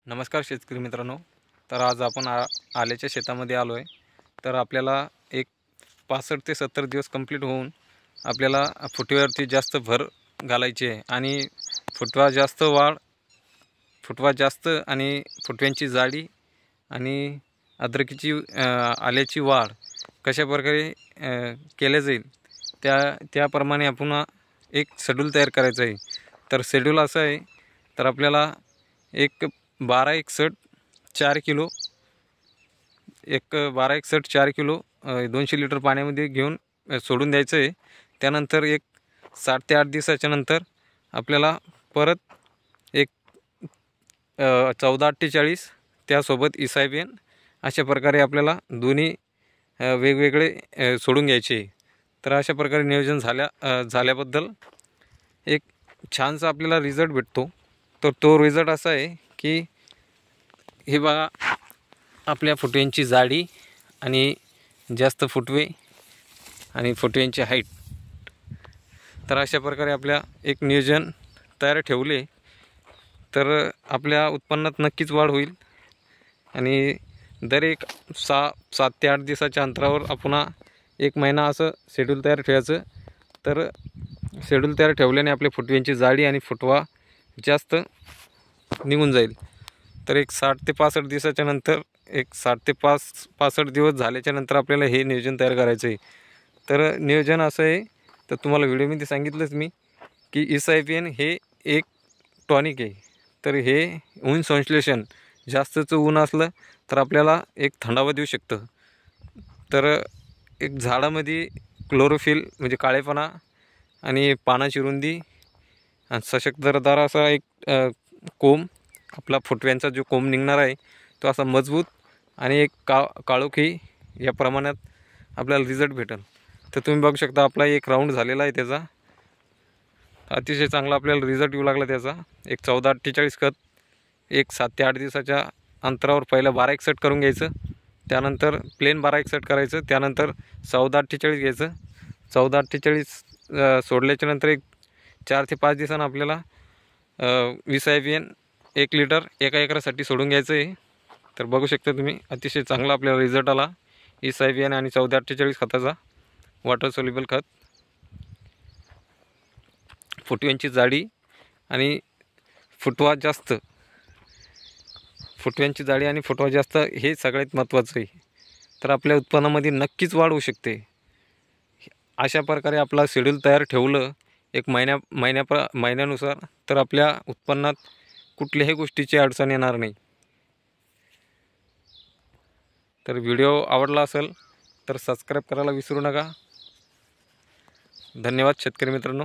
नमस्कार शेतकरी मित्रांनो। तर आज आपण आल्याच्या शेतामध्ये आलो आहे। तर आपल्याला एक 65 ते 70 दिवस कंप्लीट होऊन आपल्याला फुटव्यावरती जास्त भर घालायची आहे आणि फुटवा जास्त आणि फुटव्यांची जाडी आणि अद्रकीची आल्याची वाढ कशा प्रकारे केले जाईल त्याप्रमाणे आपण एक शेड्यूल तयार करायचं आहे। तर शेड्यूल असं आहे, तर आपल्याला एक 1261 किलो 200 लिटर पाण्यामध्ये घेऊन सोडून द्यायचं आहे। त्यानंतर एक 7 ते 8 दिवसाच्या नंतर आपल्याला परत एक 1448 त्यासोबत इसायबियन अशा प्रकारे आपल्याला दोन्ही वेगवेगळे सोडून घ्यायचे। तर अशा प्रकारे नियोजन झाल्याबद्दल एक छानसा आपल्याला रिझल्ट भेटतो। तर तो रिझल्ट असा आहे की हे बघा, आपल्या फुटव्यांची जाडी आणि जास्त फुटवे आणि फुटव्यांची हाईट। तर अशा प्रकारे आपल्या एक नियोजन तयार ठेवले तर आपल्या उत्पन्नात नक्कीच वाढ होईल। आणि दर एक 7 ते 8 दिवसाच्या अंतरावर आपण एक महिना असं शेड्यूल तयार ठेवायचं। तर शेड्यूल तयार ठेवल्याने आपल्या फुटव्यांची जाडी आणि फुटवा जास्त निघून जाईल। तर एक 60 ते 65 दिवसाच्या नंतर एक 60 ते 65 दिवस झाल्याच्या नंतर आपल्याला हे नियोजन तयार करायचं आहे। तर नियोजन असं आहे, तर तुम्हाला व्हिडिओमध्ये सांगितलंच मी की इसायबियन हे एक टॉनिक आहे। तर हे ऊन संश्लेषण जास्तचं ऊन असलं तर आपल्याला एक थंडावा देऊ शकतं। तर एक झाडामध्ये क्लोरोफिल म्हणजे काळेपणा आणि पानाची रुंदी आणि सशक्त दरदार असा एक कोंब, आपला फुटव्यांचा जो कोंब निघणार आहे तो असा मजबूत आणि एक काळोखी या प्रमाणात आपल्याला रिझल्ट भेटेल। तर तुम्ही बघू शकता आपला एक राऊंड झालेला आहे, त्याचा अतिशय चांगला आपल्याला रिझल्ट येऊ लागला त्याचा। एक 1448 खत एक 7 ते 8 दिवसाच्या अंतरावर पहिलं 1261 करून घ्यायचं, त्यानंतर प्लेन 1261 करायचं, त्यानंतर 1448 घ्यायचं। 1448 सोडल्याच्या नंतर एक 4 ते 5 दिवसांनी आपल्याला इसायबियन 1 लिटर एका एकरासाठी सोडून घ्यायचं आहे। तर बघू शकता तुम्ही अतिशय चांगला आपल्याला रिझल्ट आला इसायबियन आणि 1448 खताचा वॉटर सोल्युबल खत। फुटव्यांची जाडी आणि फुटवा जास्त हे सगळ्यात महत्त्वाचं आहे। तर आपल्या उत्पन्नामध्ये नक्कीच वाढ होऊ शकते। अशा प्रकारे आपला शेड्यूल तयार ठेवलं एक महिन्यानुसार तर आपल्या उत्पन्नात कुठल्याही गोष्टीची अडचण येणार नाही। तर व्हिडिओ आवडला असेल तर सबस्क्राईब करायला विसरू नका। धन्यवाद शेतकरी मित्रांनो।